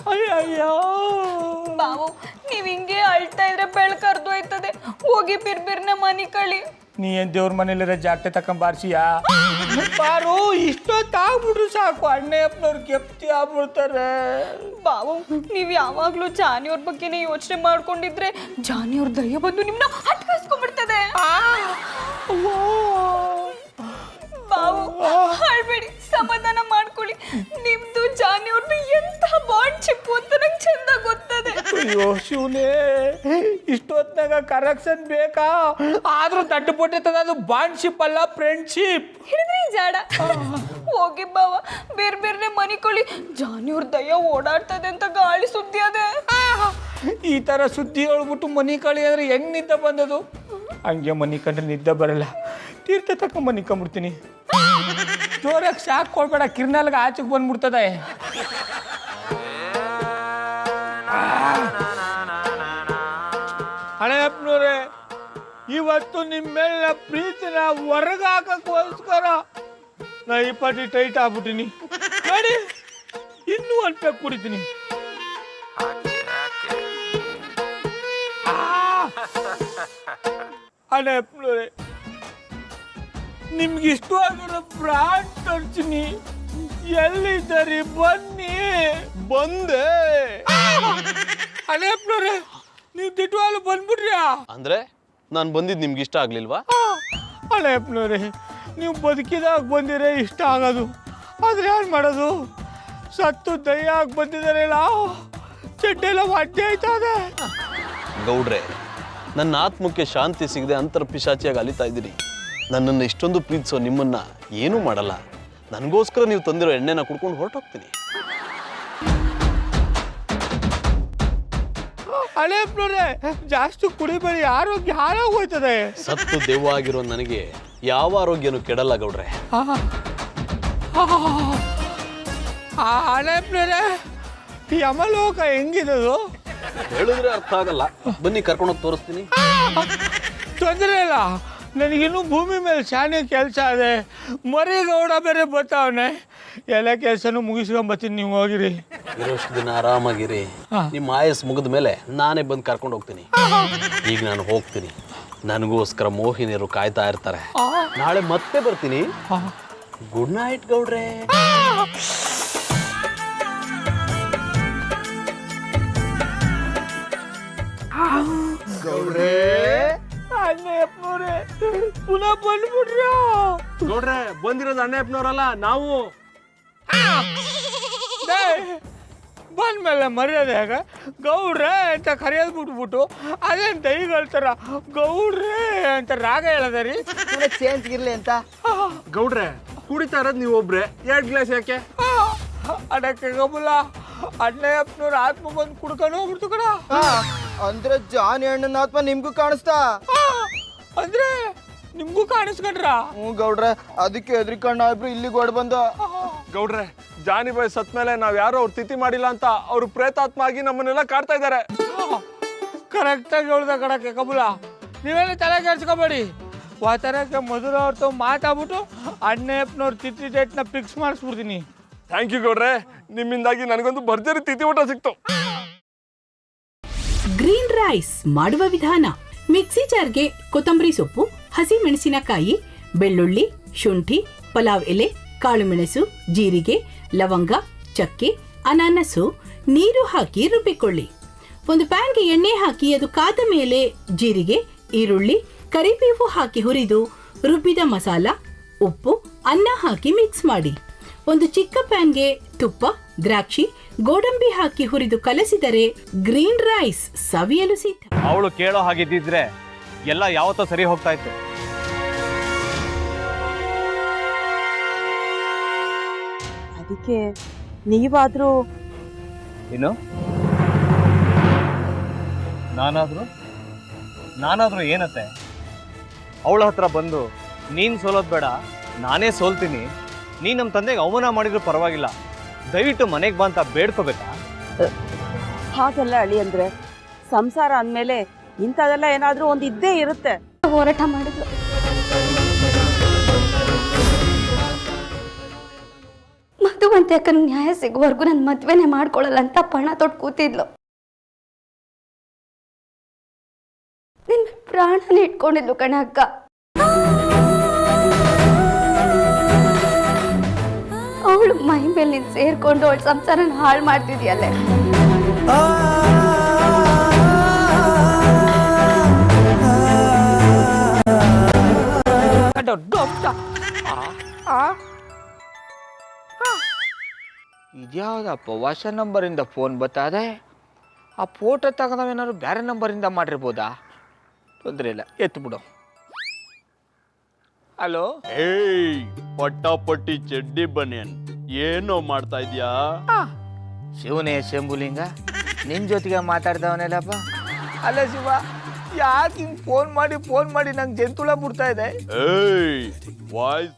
ಅಯ್ಯಯ್ಯೋ ಬಾವು ನೀವ್ ಹಿಂಗೆ ಅಳ್ತಾ ಇದ್ರೆ ಬೆಳಕರ್ದು ಹೋಯ್ತದೆ. ಹೋಗಿ ಬಿರ್ಬಿರ್ನ ಮನಿ ಕಳಿ. ನೀ ಏನ್ ದೇವ್ರ ಮನೇಲಿರೋ ಜಾಗಟೆ ತಕೊಂಬಾರ್ಸಿಯಾ? ಬಾರು ಇಷ್ಟೊತ್ತಾಗ್ಬಿಟ್ರು ಸಾಕು, ಅಣ್ಣಯ್ಯಪ್ಪನವ್ರು ಕೆಪ್ತಿ ಆಗ್ಬಿಡ್ತಾರೆ. ಬಾವು ನೀವ್ ಯಾವಾಗ್ಲೂ ಜಾನಿಯವ್ರ ಬಗ್ಗೆನೇ ಯೋಚನೆ ಮಾಡ್ಕೊಂಡಿದ್ರೆ ಜಾನಿಯವ್ರ ದಯ ಬಂದು ನಿಮ್ನ ಹಟ್ಕಾಸ್ಕೊಂಡ್ಬಿಡ್ತದೆ. ಬಾವು ಅಳ್ಬೇಡಿ, ಸಮಾಧಾನ ಮಾಡ್ಕೊಳ್ಳಿ. ನಿಮ್ದು ಜಾನಿಯವ್ರದ್ದು ಎಂತ ಬಾಂಡ್ ಚಿಪ್ಪು ಅಂತ ನಂಗೆ ಚಂದ ಗೊತ್ತದೆ. ಅಯ್ಯೋ ಶಿವನೇ, ಇಷ್ಟೊತ್ತಾಗ ಕರೆಕ್ಷನ್ ಬೇಕಾ? ಆದ್ರೂ ತಟ್ಟು ಪಟ್ಟಿರ್ತದ, ಅದು ಬಾಂಡ್ಶಿಪ್ ಅಲ್ಲ ಫ್ರೆಂಡ್ಶಿಪ್. ಹಿಡಿದ್ರಿ ಜಾಡ. ಹೋಗಿ ಬಾವ ಬೇರ್ಬೇರ್ನೆ ಮನಿ ಕಳಿ. ಜಾನಿಯವ್ರ ದಯ ಓಡಾಡ್ತದೆ ಅಂತ ಗಾಳಿ ಸುದ್ದಿ ಅದೇ. ಈ ತರ ಸುದ್ದಿ ಹೇಳ್ಬಿಟ್ಟು ಮನಿ ಕಳಿ ಅಂದ್ರೆ ಹೆಂಗ್ ನಿದ್ದೆ ಬಂದದು? ಹಂಗೆ ಮನಿ ಕಂಡ್ರೆ ನಿದ್ದೆ ಬರಲ್ಲ, ತೀರ್ಥ ತಕ್ಕ ಮನಿ ಕಂಬಿಡ್ತೀನಿ. ಜೋರಾಗಿ ಶಾಕ್ ಕೊಡ್ಬೇಡ, ಕಿರ್ನಾಲ್ಗೆ ಆಚೆಗೆ ಬಂದ್ಬಿಡ್ತದೆ. ಹಳೆಯಪ್ಪನವ್ರೆ, ಇವತ್ತು ನಿಮ್ಮ ಮೇಲಿನ ಪ್ರೀತಿನ ಹೊರಗಾಕೋಸ್ಕರ ನಾ ಈ ಪಾಟಿ ಟೈಟ್ ಆಗ್ಬಿಟ್ಟಿನಿ ನೋಡಿ. ಇನ್ನೂ ಒಂದು ಪೆಕ್ ಕುಡಿತೀನಿ. ಹಳೆಯಪ್ಪನವ್ರೆ, ನಿಮ್ಗೆ ಇಷ್ಟವಾಗಿರೋ ಬ್ರಾಂಡ್ ತರ್ತೀನಿ, ಎಲ್ಲಿದ್ದೀರಿ ಬನ್ನಿ. ಬಂದೆ. ಹಳೆಯಪ್ಪನವ್ರೆ, ನೀವು ದಿಟ್ವಾಲು ಬಂದ್ಬಿಟ್ರ್ಯಾ? ಅಂದ್ರೆ ನಾನು ಬಂದಿದ್ದು ನಿಮ್ಗೆ ಇಷ್ಟ ಆಗ್ಲಿಲ್ವಾ? ಹಳೆಯಪ್ಪನವ್ರೆ, ನೀವು ಬದುಕಿದಾಗ ಬಂದಿರೇ ಇಷ್ಟ ಆಗೋದು, ಆದ್ರೆ ಏನು ಮಾಡೋದು? ಸತ್ತು ದಯ್ಯಾಗಿ ಬಂದಿದ್ದಾರಲ್ಲ, ಚಡ್ಡೆಲ್ಲ ಒಡ್ಡೆ ಆಯ್ತದೆ. ಗೌಡ್ರೆ, ನನ್ನ ಆತ್ಮಕ್ಕೆ ಶಾಂತಿ ಸಿಗದೆ ಅಂತರ್ ಪಿಶಾಚಿಯಾಗಿ ಅಲಿತಾ ಇದ್ದೀರಿ. ನನ್ನನ್ನು ಇಷ್ಟೊಂದು ಪ್ರೀತಿಸೋ ನಿಮ್ಮನ್ನ ಏನೂ ಮಾಡಲ್ಲ. ನನಗೋಸ್ಕರ ನೀವು ತಂದಿರೋ ಎಣ್ಣೆನ ಕುಡ್ಕೊಂಡು ಹೊರಟೋಗ್ತೀನಿ. ಹಳೆಯಪ್ಪನವ್ರೆ, ಜಾಸ್ತಿ ಕುಡಿಬೇಡಿ, ಆರೋಗ್ಯ ಹಾಳಾಗೋಯ್ತದೆ. ಸತ್ತು ದೆವ್ವ ಆಗಿರೋ ನನಗೆ ಯಾವ ಆರೋಗ್ಯನೂ ಕೆಡಲ್ಲ ಗೌಡ್ರೆ. ಹಳೆಯಪ್ಪನವ್ರೆ, ಈ ಯಮಲೋಕ ಹೆಂಗಿದದು? ಹೇಳಿದ್ರೆ ಅರ್ಥ ಆಗಲ್ಲ, ಬನ್ನಿ ಕರ್ಕೊಂಡೋಗಿ ತೋರಿಸ್ತೀನಿ. ತೊಂದರೆ ಇಲ್ಲ, ನನಗಿನ್ನೂ ಭೂಮಿ ಮೇಲೆ ಶಾನೆ ಕೆಲಸ ಇದೆ. ಮರಿಗೌಡ ಬೇರೆ ಬರ್ತಾವನೆ, ಎಲ್ಲ ಕೆಲಸನೂ ಮುಗಿಸ್ಕೊಂಬತ್ತೀನಿ, ನೀವು ಹೋಗಿರಿ. ಇರೋಷ್ಟು ದಿನ ಆರಾಮಾಗಿರಿ. ನಿಮ್ಮ ಆಯಸ್ ಮುಗಿದ ಮೇಲೆ ನಾನೇ ಬಂದು ಕರ್ಕೊಂಡು ಹೋಗ್ತೀನಿ. ಈಗ ನಾನು ಹೋಗ್ತೀನಿ, ನನಗೋಸ್ಕರ ಮೋಹಿನಿಯರು ಕಾಯ್ತಾ ಇರ್ತಾರೆ. ನಾಳೆ ಮತ್ತೆ ಬರ್ತೀನಿ. ಗುಡ್ ನೈಟ್ ಗೌಡ್ರೆ. ಗೌಡ್ರೆ, ಅಣ್ಣಯ್ಯಪ್ಪನವ್ರೆ, ಪುನಃ ಬಂದ್ಬಿಟ್ರ? ಗೌಡ್ರೆ, ಬಂದಿರೋದು ಅಣ್ಣಯ್ಯಪ್ಪನವರಲ್ಲ, ನಾವು. ಬಂದ್ಮೇಲೆ ಮರ್ಯಾದೆ ಹೇಗ ಗೌಡ್ರೆ ಅಂತ ಕರೆಯೋದು ಬಿಟ್ಬಿಟ್ಟು ಅದೇನು ದೈಗಳ್ತಾರ ಗೌಡ್ರೆ ಅಂತ ರಾಗ ಹೇಳದರಿ. ಚೇಂಜ್ ಇರ್ಲಿ ಅಂತ. ಗೌಡ್ರೆ, ಕುಡಿತಾ ಇರೋದು ನೀವು ಒಬ್ರೆ, 2 ಗ್ಲಾಸ್ ಯಾಕೆ? ಅದಕ್ಕೆ ಗಮಲ ಅಣ್ಣಯ್ಯಪ್ಪನವ್ರ ಆತ್ಮ ಬಂದು ಕುಡ್ಕೊಂಡು ಹೋಗ್ಬಿಡ್ತು ಕಣ. ಅಂದ್ರೆ ಜಾನಿ ಅಣ್ಣನ ಆತ್ಮ ನಿಮ್ಗೂ ಕಾಣಿಸ್ತಾ? ಅಂದ್ರೆ ನಿಮ್ಗೂ ಕಾಣಿಸ್ಕೊಂಡ್ರ? ಗೌಡ್ರೆ, ಅದಕ್ಕೆ ಎದ್ರಿಕಣ್ಣ ಇಬ್ರು ಇಲ್ಲಿಗೆ ಓಡ್ ಬಂದ. ಗೌಡ್ರೆ, ಜಾನಿ ಬಾಯ್ ಸತ್ ಮೇಲೆ ನಾವ್ ಯಾರು ಅವ್ರ ತಿಥಿ ಮಾಡಿಲ್ಲ ಅಂತ ಅವ್ರು ಪ್ರೇತಾತ್ಮ ಆಗಿ ನಮ್ಮನ್ನೆಲ್ಲ ಕಾಡ್ತಾ ಇದ್ದಾರೆ. ಕರೆಕ್ಟಾಗಿ ಹೇಳ್ದ ಕಡಕ್ಕೆ ಕಬುಲ, ನೀವೇನು ತಲೆ ಕೆಡ್ಸ್ಕೊಬೇಡಿ. ವಾತಾರಕ್ಕೆ ಮೊದಲು ಅವ್ರతో ಮಾತಾಡ್ಬಿಟ್ಟು ಅಣ್ಣಯ್ಯಪ್ಪನವ್ರ ತಿಥಿ ಡೇಟ್ನ ಫಿಕ್ಸ್ ಮಾಡಿಸ್ಬಿಡ್ತೀನಿ. ಥ್ಯಾಂಕ್ ಯು ಗೌಡ್ರೆ, ನಿಮ್ಮಿಂದಾಗಿ ನನಗೊಂದು ಭರ್ಜರಿ ತಿಥಿ ಊಟ ಸಿಕ್ತು. ಗ್ರೀನ್ ರೈಸ್ ಮಾಡುವ ವಿಧಾನ: ಮಿಕ್ಸಿ ಜಾರ್ಗೆ ಕೊತ್ತಂಬರಿ ಸೊಪ್ಪು, ಹಸಿ ಮೆಣಸಿನಕಾಯಿ, ಬೆಳ್ಳುಳ್ಳಿ, ಶುಂಠಿ, ಪಲಾವ್ ಎಲೆ, ಕಾಳುಮೆಣಸು, ಜೀರಿಗೆ, ಲವಂಗ, ಚಕ್ಕೆ, ಅನಾನಸು, ನೀರು ಹಾಕಿ ರುಬ್ಬಿಕೊಳ್ಳಿ. ಒಂದು ಪ್ಯಾನ್ಗೆ ಎಣ್ಣೆ ಹಾಕಿ ಅದು ಕಾದ ಮೇಲೆ ಜೀರಿಗೆ, ಈರುಳ್ಳಿ, ಕರಿಬೇವು ಹಾಕಿ ಹುರಿದು ರುಬ್ಬಿದ ಮಸಾಲ, ಉಪ್ಪು, ಅನ್ನ ಹಾಕಿ ಮಿಕ್ಸ್ ಮಾಡಿ. ಒಂದು ಚಿಕ್ಕ ಪ್ಯಾನ್ಗೆ ತುಪ್ಪ, ದ್ರಾಕ್ಷಿ, ಗೋಡಂಬಿ ಹಾಕಿ ಹುರಿದು ಕಲಸಿದರೆ ಗ್ರೀನ್ ರೈಸ್ ಸವಿಯಲು ಸಿದ್ಧ. ಅವಳು ಕೇಳೋ ಹಾಗಿದ್ದಿದ್ರೆ ಎಲ್ಲ ಯಾವತ್ತೋ ಸರಿ ಹೋಗ್ತಾ ಇತ್ತು. ಅದಕ್ಕೆ ನೀವಾದ್ರೂ ಏನು? ನಾನಾದ್ರೂ ಏನತ್ತೆ? ಅವಳ ಹತ್ರ ಬಂದು ನೀನ್ ಸೋಲೋದು ಬೇಡ, ನಾನೇ ಸೋಲ್ತೀನಿ, ನೀ ನಮ್ಮ ತಂದೆಗೆ ಅವಮಾನ ಮಾಡಿದ್ರು ಪರವಾಗಿಲ್ಲ, ದಯವಿಟ್ಟು ಮನೆಗೆ ಬಾ ಅಂತ ಬೇಡ್ಕೋಬೇಕಾ? ಹಾಗೆಲ್ಲ ಅಳಿ ಅಂದ್ರೆ ಸಂಸಾರ ಅಂದಮೇಲೆ ಇಂಥದೆಲ್ಲ ಏನಾದ್ರೂ ಒಂದು ಇದ್ದೇ ಇರುತ್ತೆ. ಹೋರಾಟ ಮಾಡಿದ್ರು. ಮಧು ಭಾಗ್ಯವಂತೆ ಅಕ್ಕನ ನ್ಯಾಯ ಸಿಗುವವರೆಗೂ ನನ್ನ ಮದ್ವೆನೇ ಮಾಡ್ಕೊಳ್ಳಲ್ಲ ಅಂತ ಪಣ ತೊಟ್ಟು ಕೂತಿದ್ಲು. ನಿನ್ನ ಪ್ರಾಣನ ಇಟ್ಕೊಂಡಿದ್ಲು ಕಣ ಅಕ್ಕ. ಅವಳು ಮೈ ಮೇಲೆ ನೀನು ಸೇರ್ಕೊಂಡು ಅವಳ ಸಂಸಾರನ ಹಾಳು ಮಾಡ್ತಿದ್ಯಲ್ಲೇ. ಇದ್ಯಾವುದಪ್ಪ ಹೊಸ ನಂಬರಿಂದ ಫೋನ್ ಬತ್ತದೆ? ಆ ಫೋಟೋ ತಗೊಂಡವೇನಾದ್ರು ಬೇರೆ ನಂಬರಿಂದ ಮಾಡಿರ್ಬೋದಾ? ತೊಂದರೆ ಇಲ್ಲ, ಎತ್ತು ಬಿಡು. ಹಲೋ, ಏಯ್ ಪಟ್ಟಾಪಟ್ಟಿ ಚಡ್ಡಿ ಬನಿಯನ್, ಏನೋ ಮಾಡ್ತಾ ಇದ್ಯಾ? ಶಿವನೇ ಶಂಭುಲಿಂಗ, ನಿನ್ ಜೊತೆಗೆ ಮಾತಾಡ್ದವನೆಲ್ಲಪ್ಪ. ಅಲ್ಲ ಶಿವ, ಯಾಕೆ ಹಿಂಗ್ ಫೋನ್ ಮಾಡಿ ನಂಗೆ ಜಂತುಳ ಬಿಡ್ತಾ ಇದೆ? ಏಯ್ ವಾಯ್ಸ್